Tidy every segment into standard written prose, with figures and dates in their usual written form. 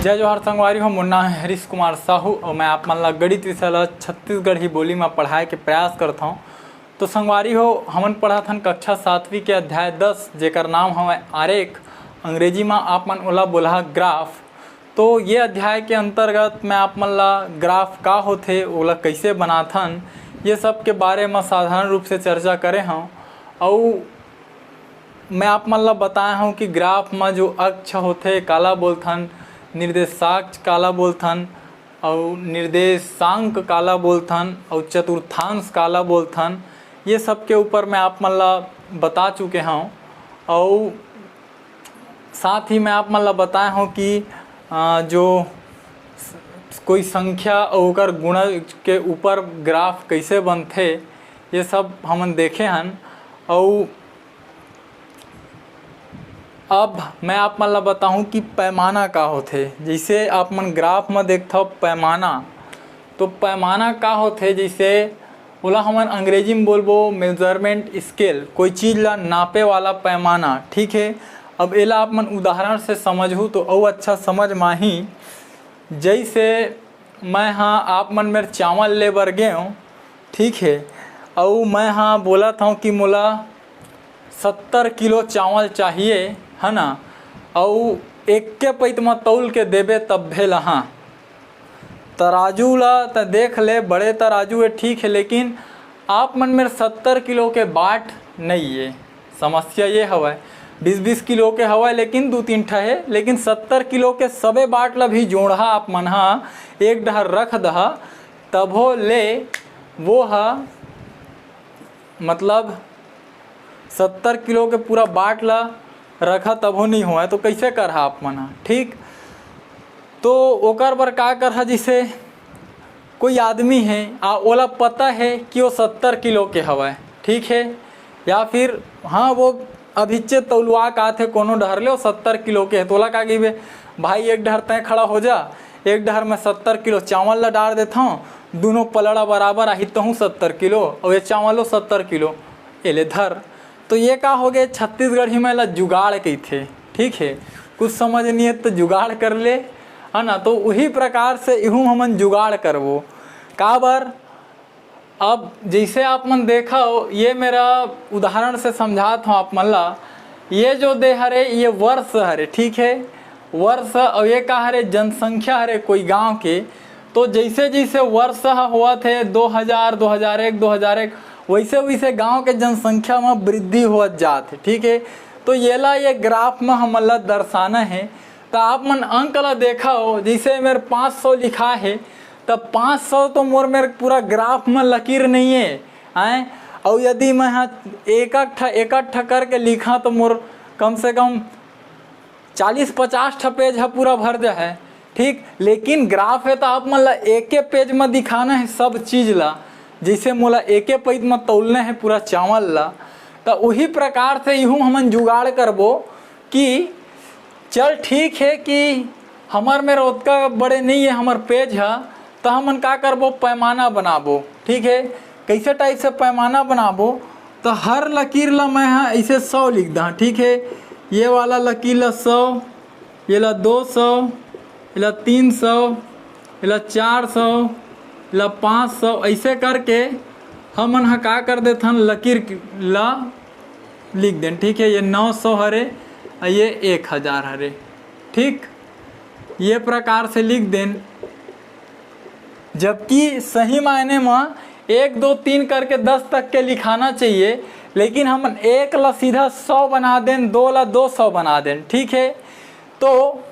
जय जोहार संगवारी हो। मोर नाम है हरीश कुमार साहू और मैं आप मन ला गणित विषय ला छत्तीसगढ़ी बोली में पढ़ाए के प्रयास करता हूँ। तो संगवारी हो, हमन पढ़त हन कक्षा 7वीं के अध्याय 10 जेकर नाम हवे आरेख, अंग्रेजी में आप मन ओला बोला ग्राफ। तो ये अध्याय के अंतर्गत मैं आप मन ला ग्राफ का होथे, ओला कैसे बनाथन, ये सब के बारे में साधारण रूप से चर्चा करे हूँ। और मैं आप मन ला बताया हूँ कि ग्राफ में जो अक्ष होथे काला बोलथन, निर्देशांक काला बोलथन और निर्देशांक काला बोलथन और चतुर्थांश काला बोलथन। ये सब के ऊपर मैं आप मन ला बता चुके हूँ। और साथ ही मैं आप मन ला बताया हूँ कि जो कोई संख्या और ओकर गुणा के ऊपर ग्राफ कैसे बनथे, ये सब हमन देखे हन। और अब मैं आप मन ला बताऊं कि पैमाना का होथे। जैसे आप मन ग्राफ में देखथो पैमाना, तो पैमाना का होथे, जैसे ओला हमन अंग्रेजी में बोलबो मेजरमेंट स्केल, कोई चीज़ ला नापे वाला पैमाना। ठीक है, अब एला आप मन उदाहरण से समझू तो और अच्छा समझ माही। जैसे मैं हाँ आप मन मेरे चावल ले बर गए हूँ, ठीक है, और मैं हाँ बोला था कि मोला 70 किलो चावल चाहिए, है ना, और एक के पैत में तौल के देबे तब भेल। हाँ, तराजू ला तो देख ले, बड़े तराजू है, ठीक है, लेकिन आप मन मेरे 70 किलो के बाट नहीं है। समस्या ये हवा 20-20 किलो के हवा, लेकिन 2-3 ठा है, लेकिन 70 किलो के सबे बाट ला भी जोड़ा आप मन हाँ एक डहर रख दहा, तब हो ले वो हा मतलब 70 किलो के पूरा बाट ला रखा तब हो नहीं हुआ है। तो कैसे करहा आप मन? ठीक, तो ओकर बर का करहा, जैसे कोई आदमी है ओला पता है कि वो 70 किलो के हवा, ठीक है, या फिर हाँ वो अभिच्चे तौलवा का थे कोनो डहर ले 70 किलो के है, तो ओला का कहिबे भाई एक डहर तय खड़ा हो जा, एक डहर में 70 किलो चावल ला डाल देता हूँ, दोनों पलड़ा बराबर आही तो हूँ 70 किलो और ये चावलो 70 किलो एले धर। तो ये का हो गए छत्तीसगढ़ी में ला जुगाड़ कही थे। ठीक है, कुछ समझ नहीं है तो जुगाड़ कर ले, है ना। तो वही प्रकार से यूँ हमन जुगाड़ करवो का बर। अब जैसे आप मन देखा हो, ये मेरा उदाहरण से समझाता हूँ आप मन ला। ये जो दे हरे ये वर्ष हरे, ठीक है, वर्ष, और ये का हरे जनसंख्या हरे कोई गांव के। तो जैसे जैसे वर्ष हुआ थे 2000, 2001, 2001, वैसे वैसे गांव के जनसंख्या में वृद्धि हो जाते। ठीक है, तो ये ग्राफ में हमन ला दर्शाना है। तो आप मन अंक ला देखा हो, जैसे मेरे 500 लिखा है, तब 500 तो मेरे पूरा ग्राफ में लकीर नहीं है आए। और यदि मैं हाँ एक ठा करके लिखा तो मोर कम से कम 40-50 ठा पेज है पूरा भर जा है। ठीक, लेकिन ग्राफ है तो आप मन ला एक पेज में दिखाना है सब चीज़ ला। जैसे मोला एक पैत में तौलना है पूरा चावल ला, तो वही प्रकार से यूँ हमन जुगाड़ करबो कि चल ठीक है कि हमार मेरा उतना बड़े नहीं है हमार पेज है, तो हमन का करबो पैमाना बनाबो। ठीक है, कैसे टाइप से पैमाना बनाबो, तो हर लकीर ला मैं हाँ ऐसे 100 लिख दा। ठीक है, ये वाला लकीर ला 100, ये ला 200, ये ला 300, ये ला 400, ला 500, ऐसे करके हमन हा का कर देथन लकीर ला लिख दें। ठीक है, ये 900 हरे, ये 1000 हरे। ठीक, ये प्रकार से लिख दें। जबकि सही मायने में 1, 2, 3 करके 10 तक के लिखाना चाहिए, लेकिन हमन 1 ला सीधा 100 बना दें, 2 ला 200 बना दें। ठीक है, तो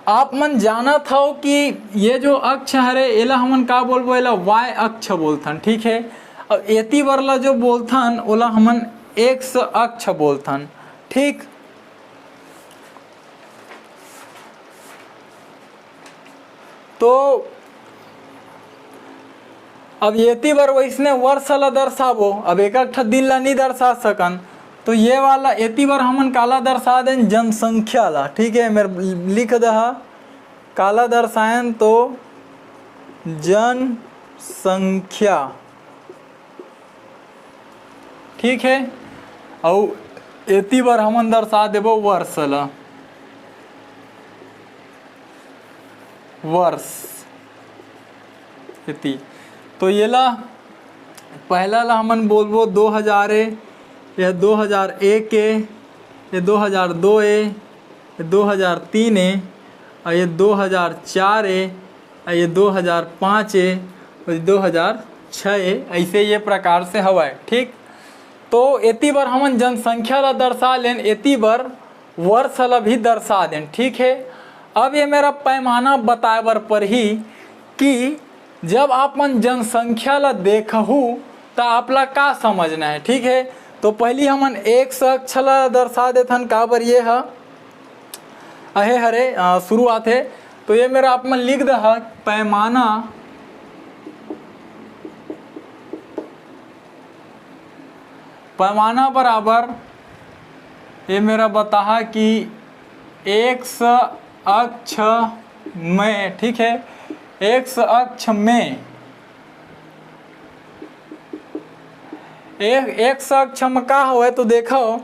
आप मन जाना था कि ये जो अक्ष हरे एला हमन का बोलबो, एला y अक्ष बोलथन। ठीक है, और एती वाला जो बोलथन ओला हमन x अक्ष बोलथन। ठीक, तो अब एती बार वैसने वर्ष ला दर्शाबो, अब एक दिन ला नहीं दर्शा सकन, तो ये वाला एती बार हमन काला दर्शा दें जनसंख्या ला। ठीक है, मेरे लिख दहा काला दर्शायन तो जनसंख्या। ठीक है, और एती बार हमन दर्शा देबो वर्ष ला। वर्ष इति। तो ये ला पहला ला हमन बोलबो 2000 है, यह 2001 है, ये 2002 है, ये 2003 है, और ये 2004 है, और ये 2005 है, और 2006 है। ऐसे ये प्रकार से हवा है। ठीक, तो एती बार हमन जनसंख्या ला दर्शा लेन, एती बार वर्ष ला भी दर्शा दें। ठीक है, अब ये मेरा पैमाना बताए बर परही कि जब आप मन जनसंख्या ला देखहु तो आपला का समझना है। ठीक है, तो पहली हमन एक से अक्ष ला दर्शा देथन का बर ये है अहे हरे शुरुआत है। तो ये मेरा आप मन लिख दह पैमाना पैमाना बराबर ये मेरा बता कि एक्स अक्ष में, ठीक है, एक्स अक्ष में एक्स अक्ष में का हुआ है। तो देखो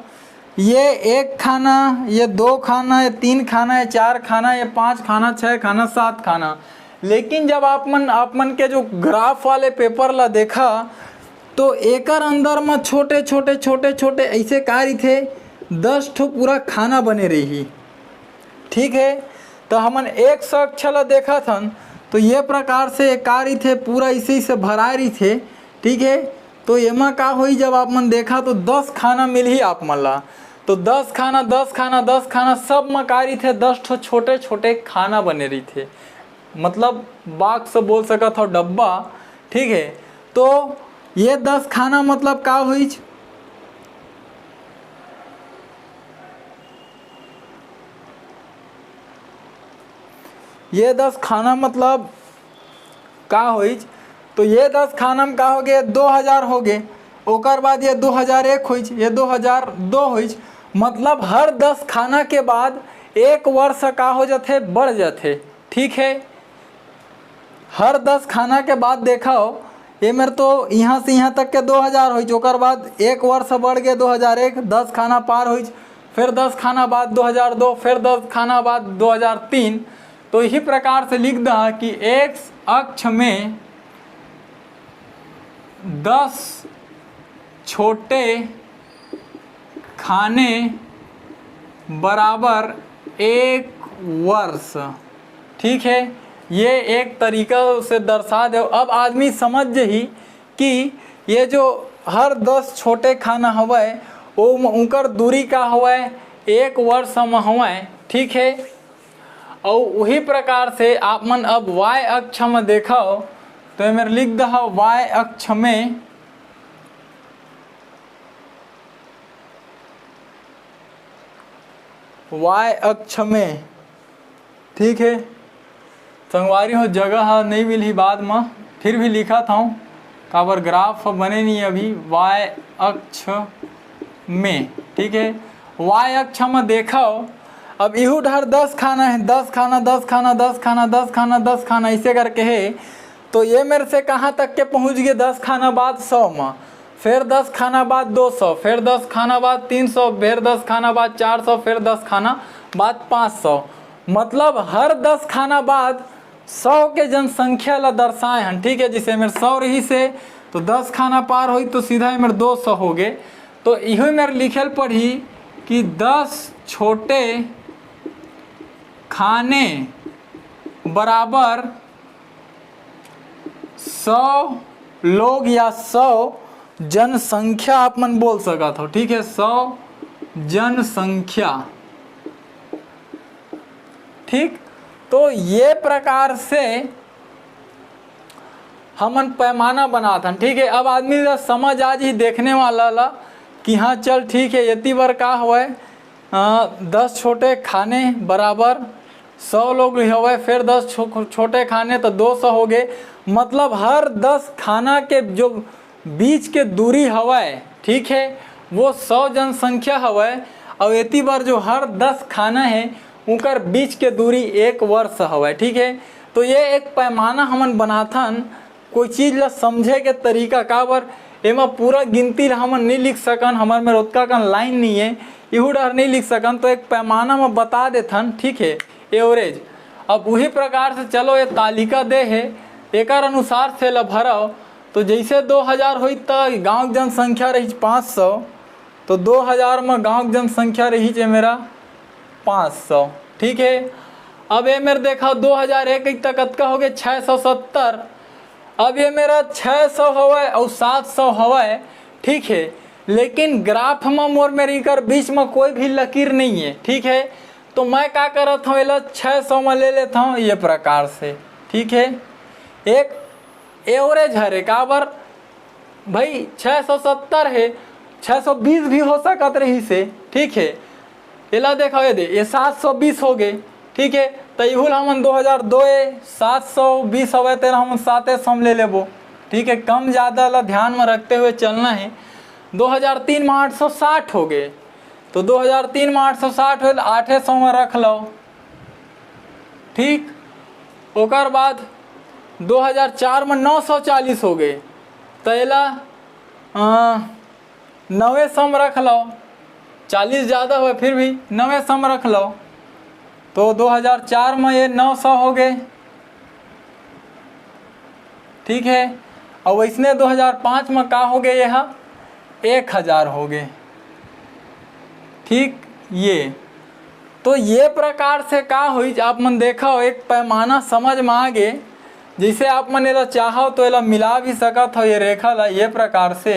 ये एक खाना, ये दो खाना, ये तीन खाना, ये चार खाना, ये पांच खाना, छह खाना, सात खाना। लेकिन जब आप मन के जो ग्राफ वाले पेपर ला देखा तो एकर अंदर में छोटे छोटे छोटे छोटे ऐसे कार्य थे 10 ठो पूरा खाना बने रही। ठीक है, तो हमन एक अक्ष ला देखा थन तो ये प्रकार से कार्य थे पूरा इसी से भरा रही थे। ठीक है, तो एमा का हुई जब आप मन देखा तो 10 खाना मिल ही आप मन ला। तो 10 खाना 10 खाना 10 खाना सब मकारी थे 10 ठो छोटे छोटे खाना बने रही थे, मतलब बाक्स से बोल सका था डब्बा। ठीक है, तो ये 10 खाना मतलब का हुई, ये 10 खाना मतलब का हुई। तो ये 10 खाना में का हो गए 2000 हो गए, ओकर बाद ये 2001 हुई, ये 2002 हुई। मतलब हर 10 खाना के बाद एक वर्ष का हो जाते बढ़ जाते। ठीक है, हर 10 खाना के बाद देखा हो ये मेरे तो यहाँ से यहाँ तक के 2000 हुई, ओकर बाद एक वर्ष बढ़ गए 2001, 10 खाना पार हुई, फिर 10 खाना बाद 2002, फिर 10 खाना बाद 2003। तो इसी प्रकार से लिख दा कि एक्स अक्ष में 10 छोटे खाने बराबर एक वर्ष। ठीक है, ये एक तरीका से दर्शा दो। अब आदमी समझ ही कि ये जो हर 10 छोटे खाना हवे वो उनकर दूरी का हवे एक वर्ष में हवे। ठीक है, और वही प्रकार से आप मन अब y अक्ष में देखो तो मेरे लिख दो y अक्ष में y अक्ष में। ठीक है, संगवारी हो जगह नहीं मिली बाद में, फिर भी लिखा था काबर ग्राफ बने नहीं अभी y अक्ष में। ठीक है, y अक्ष में देखो अब इहू ढार 10 खाना है, 10 खाना 10 खाना 10 खाना 10 खाना 10 खाना ऐसे करके है। तो ये मेरे से कहाँ तक के पहुँच गए 10 खाना बाद 100 में, फिर 10 खाना बाद 200, फिर 10 खाना बाद 300, फिर 10 खाना बाद 400, फिर 10 खाना बाद 500। मतलब हर 10 खाना बाद 100 के जनसंख्या ला दर्शाए हैं। ठीक है, जिसे मेरे 100 रही से तो 10 खाना पार हुई तो सीधा मेरे 200 हो गए। तो यही मेरे लिखल पढ़ी कि 10 छोटे खाने बराबर 100 लोग या 100 जनसंख्या आप मन बोल सका था। ठीक है, 100 जनसंख्या। ठीक, तो ये प्रकार से हमन पैमाना बनाते। ठीक है, अब आदमी का समझ आज ही देखने वाला ला कि हाँ चल ठीक है इतनी बार का हुआ 10 छोटे खाने बराबर 100 लोग हुए, फिर 10 छोटे खाने तो 200 हो गए। मतलब हर 10 खाना के जो बीच के दूरी हवाए, ठीक है, वो 100 जनसंख्या हवाए। और इतनी बार जो हर 10 खाना है उनकर बीच के दूरी एक वर्ष हवाए। ठीक है, तो ये एक पैमाना हमन बनाथन कोई चीज़ ला समझे के तरीका काबर एमा पूरा गिनती हमन नहीं लिख सकन, हमार में उतना का लाइन नहीं है, इहू डर नहीं लिख सकन। तो एक पैमाना में बता देथन। ठीक है, एवरेज। अब वही प्रकार से चलो ये तालिका दे है एक अनुसार से ला भरो। तो जैसे 2000 हुई तो गाँव की जनसंख्या रही 500, तो 2000 में गाँव की जनसंख्या रही है मेरा 500। ठीक है, अब ये मेरे देखा 2001 तक कतका हो गए 670। अब ये मेरा 600 हवा और 700 हवा। ठीक है, लेकिन ग्राफ में मोर मेरी कर बीच में कोई भी लकीर नहीं है। ठीक है, तो मैं क्या करत हूँ, इला 600 में ले लेता हूँ ये प्रकार से। ठीक है, एक एवरेज है का बार भाई 670 है, 620 भी हो सकत रही से। ठीक है, इला देखो ये 720 हो गए। ठीक है, तो इहुल हमन 2002 720 हवे तेरा हम 700 ले लेबो। ठीक है, कम ज़्यादा ला ध्यान में रखते हुए चलना है। 2003 में 860 हो गए, तो 2003 में 860 हो 800 में रख लो। ठीक, ओकर बाद 2004 में 940 हो गए, तो इला 900 में रख लो। 40 ज़्यादा हुए फिर भी 900 में रख लो, तो 2004 में ये 900 हो गए। ठीक है, और वैसने 2005 में का हो गए यह 1000 हो गए। ठीक, ये तो ये प्रकार से का हुई आप मन देखा हो, एक पैमाना समझ में आ गए। जैसे आप मन एला चाहो तो एला मिला भी सकत हो ये रेखा ला ये प्रकार से।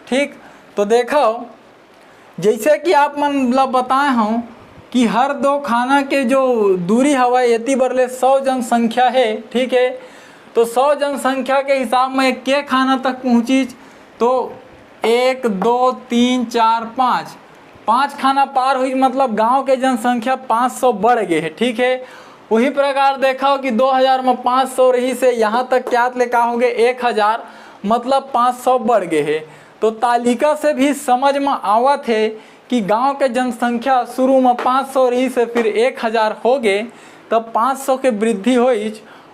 ठीक, तो देखो जैसे कि आप मन ला बताए हूँ कि हर दो खाना के जो दूरी हवा यति बरले 100 जनसंख्या है। ठीक है, तो 100 जनसंख्या के हिसाब में के खाना तक पहुँची, तो 1 2 3 4 5 खाना पार हुई, मतलब गांव के जनसंख्या 500 बढ़ गए है। ठीक है, वही प्रकार देखा कि 2000 में 500 रही से यहाँ तक क्या ले का हो गए 1000, मतलब 500 बढ़ गए है। तो तालिका से भी समझ में आवत है कि गांव के जनसंख्या शुरू में 500 रही से फिर 1000 हो गए, तब 500 के वृद्धि हुई।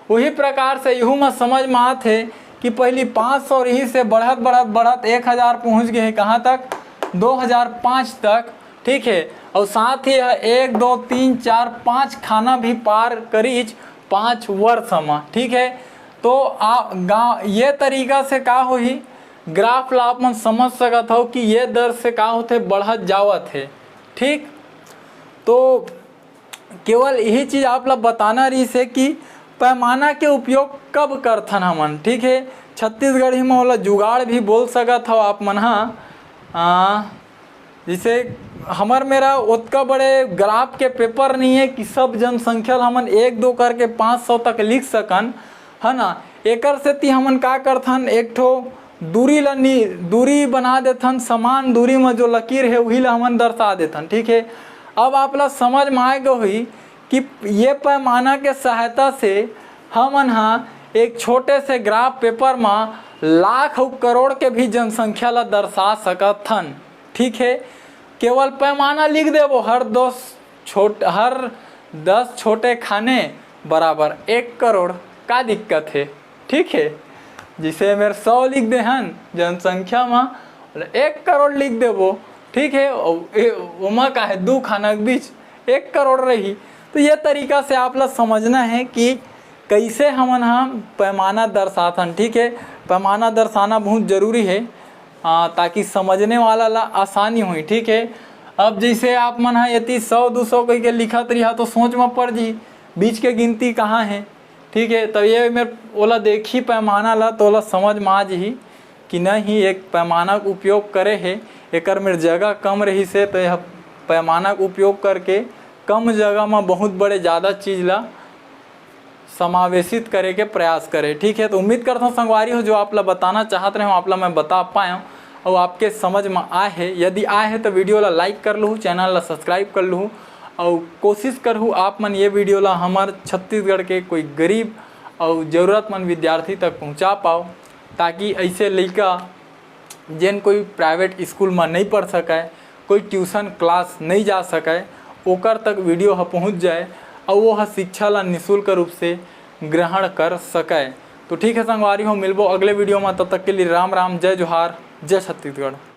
वही प्रकार से यूँ में समझ में आते है कि पहली 500 रही से बढ़त बढ़त बढ़त 1000 पहुँच गए है कहाँ तक 2005 तक। ठीक है, और साथ ही 1 2 3 4 5 खाना भी पार करीच 5 वर्ष में। ठीक है, तो गाँव ये तरीका से का होही ग्राफ ला आप मन समझ सकत हो कि ये दर से का होते बढ़त जावत है। ठीक, तो केवल यही चीज़ आप लोग बताना रही से कि पैमाना के उपयोग कब करथन हमन। ठीक है, छत्तीसगढ़ी में वाला जुगाड़ भी बोल सकत हो आप मन। हाँ, जैसे हमार मेरा उतना बड़े ग्राफ के पेपर नहीं है कि सब जनसंख्या हमन 1 2 करके 500 तक लिख सकन, है ना। एकर से ती हमन का करथन एक ठो दूरी बना देथन, समान दूरी में जो लकीर है वही ला हमन दर्शा देथन। ठीक है, अब आप ला समझ में आएगा हुई कि ये पैमाना के सहायता से हमन एक छोटे से ग्राफ पेपर में लाख और करोड़ के भी जनसंख्या ला दर्शा सकथन। ठीक है, केवल पैमाना लिख देवो, हर 10 छोटे खाने बराबर 1 करोड़, का दिक्कत है। ठीक है, जिसे मेरे 100 लिख दे हन जनसंख्या में 1 करोड़ लिख देवो। ठीक है, उमा का है 2 खाना के बीच 1 करोड़ रही। तो ये तरीका से आप लोग समझना है कि कैसे हम पैमाना दर्शाथन। ठीक है, पैमाना दर्शाना बहुत ज़रूरी है ताकि समझने वाला ला आसानी हुई। ठीक है, अब जैसे आप मन यदि 100 200 कह के लिखत रहा तो सोच में पड़ जी बीच के गिनती कहाँ है। ठीक है, तब ये मेरे ओला देखी पैमाना ला तो ओला समझ में आ जी कि नहीं एक पैमाना का उपयोग करे है। एकर मेरे जगह कम रही से तो यह पैमाना का उपयोग करके कम जगह में बहुत बड़े ज़्यादा चीज़ ला समावेशित करे के प्रयास करे। ठीक है, तो उम्मीद करता हूँ संगवारी हो जो आप ला बताना चाहत रहे हो आप ला मैं बता पाया हूँ और आपके समझ में आए है। यदि आए है तो वीडियो ला लाइक कर लूँ, चैनल ला सब्सक्राइब कर लूँ और कोशिश करूँ आप मन ये वीडियो ला हमारे छत्तीसगढ़ के कोई गरीब और ज़रूरतमंद विद्यार्थी तक पहुँचा पाओ, ताकि ऐसे लड़का जिन कोई प्राइवेट स्कूल में नहीं पढ़ सके, कोई ट्यूशन क्लास नहीं जा सके, ओकर तक वीडियो पहुँच जाए और वो शिक्षा ला निःशुल्क रूप से ग्रहण कर सके। तो ठीक है संगवारी हो, मिलबो अगले वीडियो में, तब तक के लिए राम राम, जय जोहार, जय छत्तीसगढ़।